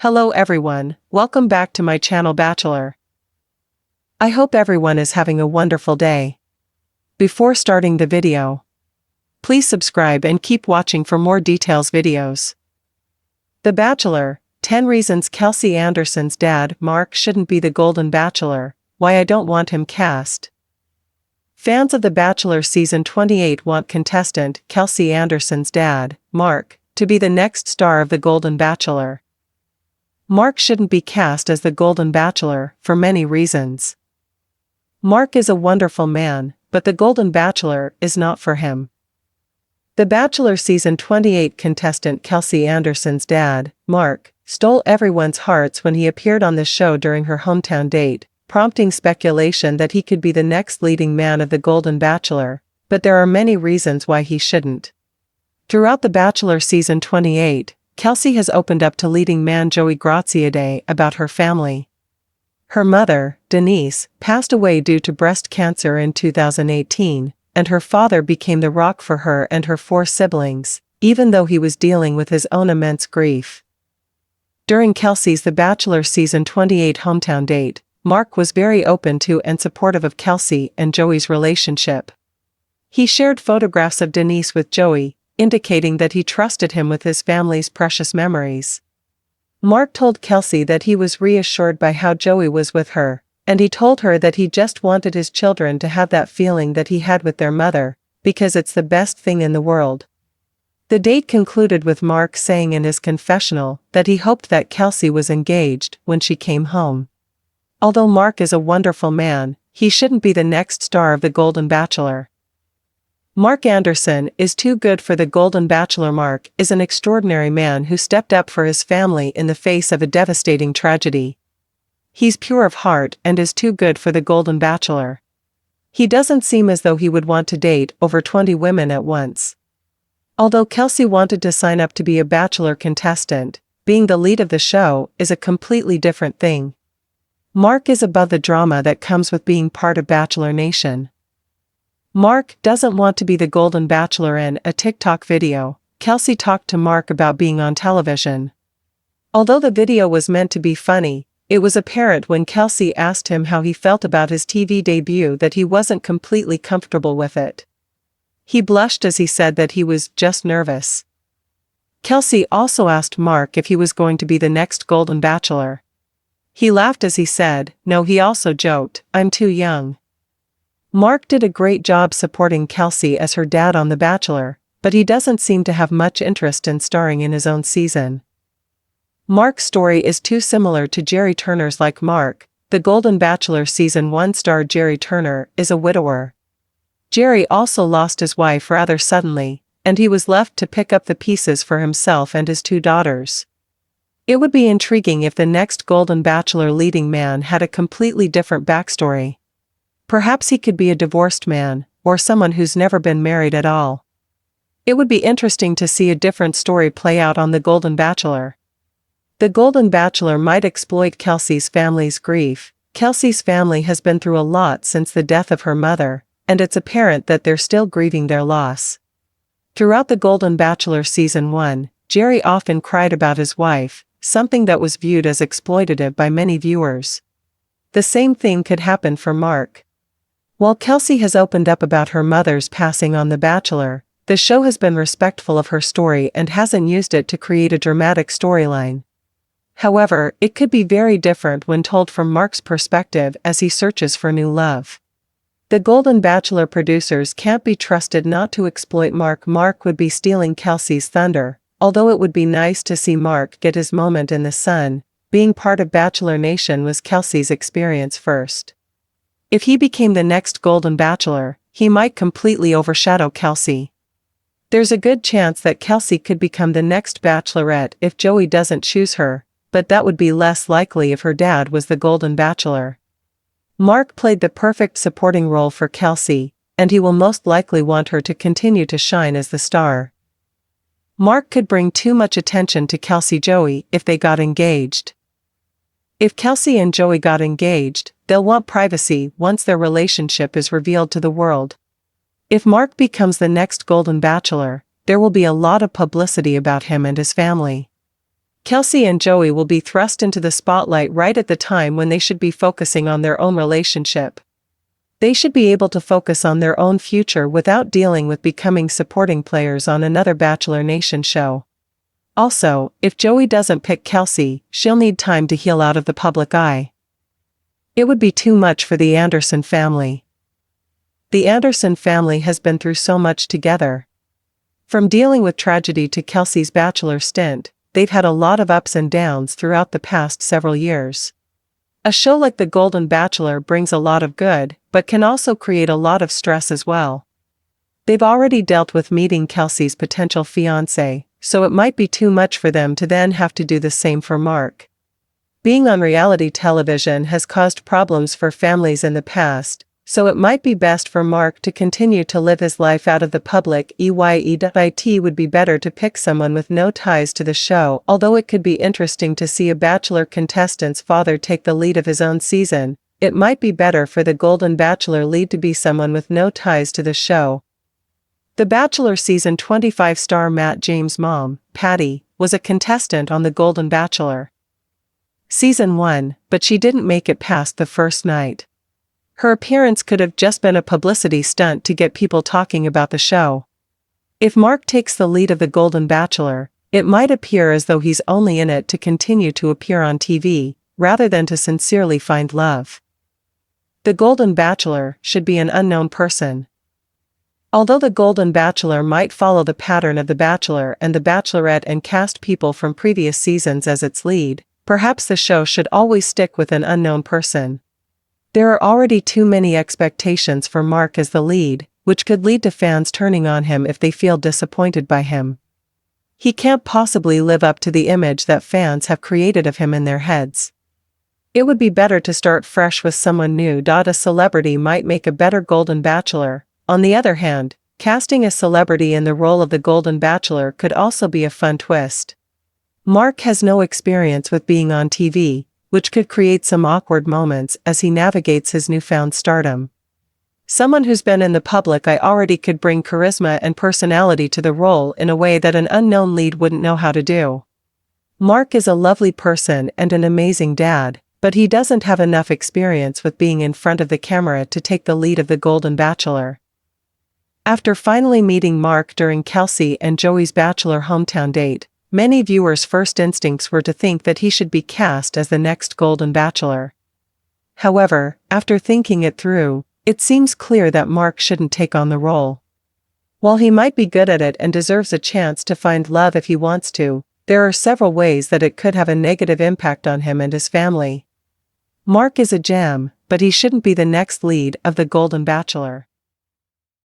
Hello everyone, welcome back to my channel Bachelor. I hope everyone is having a wonderful day. Before starting the video, please subscribe and keep watching for more details videos. The Bachelor, 10 Reasons Kelsey Anderson's dad, Mark, shouldn't be the Golden Bachelor, Why I Don't Want Him Cast. Fans of The Bachelor Season 28 want contestant Kelsey Anderson's dad, Mark, to be the next star of The Golden Bachelor. Mark shouldn't be cast as the Golden Bachelor, for many reasons. Mark is a wonderful man, but the Golden Bachelor is not for him. The Bachelor Season 28 contestant Kelsey Anderson's dad, Mark, stole everyone's hearts when he appeared on the show during her hometown date, prompting speculation that he could be the next leading man of the Golden Bachelor, but there are many reasons why he shouldn't. Throughout The Bachelor Season 28, Kelsey has opened up to leading man Joey Graziadei about her family. Her mother, Denise, passed away due to breast cancer in 2018, and her father became the rock for her and her 4 siblings, even though he was dealing with his own immense grief. During Kelsey's The Bachelor Season 28 hometown date, Mark was very open to and supportive of Kelsey and Joey's relationship. He shared photographs of Denise with Joey, indicating that he trusted him with his family's precious memories. Mark told Kelsey that he was reassured by how Joey was with her, and he told her that he just wanted his children to have that feeling that he had with their mother, because it's the best thing in the world. The date concluded with Mark saying in his confessional that he hoped that Kelsey was engaged when she came home. Although Mark is a wonderful man, he shouldn't be the next star of The Golden Bachelor. Mark Anderson is too good for The Golden Bachelor. Mark is an extraordinary man who stepped up for his family in the face of a devastating tragedy. He's pure of heart and is too good for The Golden Bachelor. He doesn't seem as though he would want to date over 20 women at once. Although Kelsey wanted to sign up to be a Bachelor contestant, being the lead of the show is a completely different thing. Mark is above the drama that comes with being part of Bachelor Nation. Mark doesn't want to be the Golden Bachelor. In a TikTok video, Kelsey talked to Mark about being on television. Although the video was meant to be funny, it was apparent when Kelsey asked him how he felt about his TV debut that he wasn't completely comfortable with it. He blushed as he said that he was just nervous. Kelsey also asked Mark if he was going to be the next Golden Bachelor. He laughed as he said, "No." He also joked, "I'm too young." Mark did a great job supporting Kelsey as her dad on The Bachelor, but he doesn't seem to have much interest in starring in his own season. Mark's story is too similar to Jerry Turner's. Like Mark, The Golden Bachelor Season 1 star Jerry Turner is a widower. Jerry also lost his wife rather suddenly, and he was left to pick up the pieces for himself and his 2 daughters. It would be intriguing if the next Golden Bachelor leading man had a completely different backstory. Perhaps he could be a divorced man, or someone who's never been married at all. It would be interesting to see a different story play out on The Golden Bachelor. The Golden Bachelor might exploit Kelsey's family's grief. Kelsey's family has been through a lot since the death of her mother, and it's apparent that they're still grieving their loss. Throughout The Golden Bachelor Season 1, Jerry often cried about his wife, something that was viewed as exploitative by many viewers. The same thing could happen for Mark. While Kelsey has opened up about her mother's passing on The Bachelor, the show has been respectful of her story and hasn't used it to create a dramatic storyline. However, it could be very different when told from Mark's perspective as he searches for new love. The Golden Bachelor producers can't be trusted not to exploit Mark. Mark would be stealing Kelsey's thunder, although it would be nice to see Mark get his moment in the sun. Being part of Bachelor Nation was Kelsey's experience first. If he became the next Golden Bachelor, he might completely overshadow Kelsey. There's a good chance that Kelsey could become the next Bachelorette if Joey doesn't choose her, but that would be less likely if her dad was the Golden Bachelor. Mark played the perfect supporting role for Kelsey, and he will most likely want her to continue to shine as the star. Mark could bring too much attention to Kelsey-Joey if they got engaged. If Kelsey and Joey got engaged, they'll want privacy once their relationship is revealed to the world. If Mark becomes the next Golden Bachelor, there will be a lot of publicity about him and his family. Kelsey and Joey will be thrust into the spotlight right at the time when they should be focusing on their own relationship. They should be able to focus on their own future without dealing with becoming supporting players on another Bachelor Nation show. Also, if Joey doesn't pick Kelsey, she'll need time to heal out of the public eye. It would be too much for the Anderson family. The Anderson family has been through so much together. From dealing with tragedy to Kelsey's Bachelor stint, they've had a lot of ups and downs throughout the past several years. A show like The Golden Bachelor brings a lot of good, but can also create a lot of stress as well. They've already dealt with meeting Kelsey's potential fiancé, so it might be too much for them to then have to do the same for Mark. Being on reality television has caused problems for families in the past, so it might be best for Mark to continue to live his life out of the public. It would be better to pick someone with no ties to the show, although it could be interesting to see a Bachelor contestant's father take the lead of his own season. It might be better for the Golden Bachelor lead to be someone with no ties to the show. The Bachelor Season 25 star Matt James' mom, Patty, was a contestant on The Golden Bachelor Season 1, but she didn't make it past the first night. Her appearance could have just been a publicity stunt to get people talking about the show. If Mark takes the lead of The Golden Bachelor, it might appear as though he's only in it to continue to appear on TV, rather than to sincerely find love. The Golden Bachelor should be an unknown person. Although The Golden Bachelor might follow the pattern of The Bachelor and The Bachelorette and cast people from previous seasons as its lead, perhaps the show should always stick with an unknown person. There are already too many expectations for Mark as the lead, which could lead to fans turning on him if they feel disappointed by him. He can't possibly live up to the image that fans have created of him in their heads. It would be better to start fresh with someone new. A celebrity might make a better Golden Bachelor. On the other hand, casting a celebrity in the role of the Golden Bachelor could also be a fun twist. Mark has no experience with being on TV, which could create some awkward moments as he navigates his newfound stardom. Someone who's been in the public eye already could bring charisma and personality to the role in a way that an unknown lead wouldn't know how to do. Mark is a lovely person and an amazing dad, but he doesn't have enough experience with being in front of the camera to take the lead of the Golden Bachelor. After finally meeting Mark during Kelsey and Joey's Bachelor hometown date, many viewers' first instincts were to think that he should be cast as the next Golden Bachelor. However, after thinking it through, it seems clear that Mark shouldn't take on the role. While he might be good at it and deserves a chance to find love if he wants to, there are several ways that it could have a negative impact on him and his family. Mark is a gem, but he shouldn't be the next lead of the Golden Bachelor.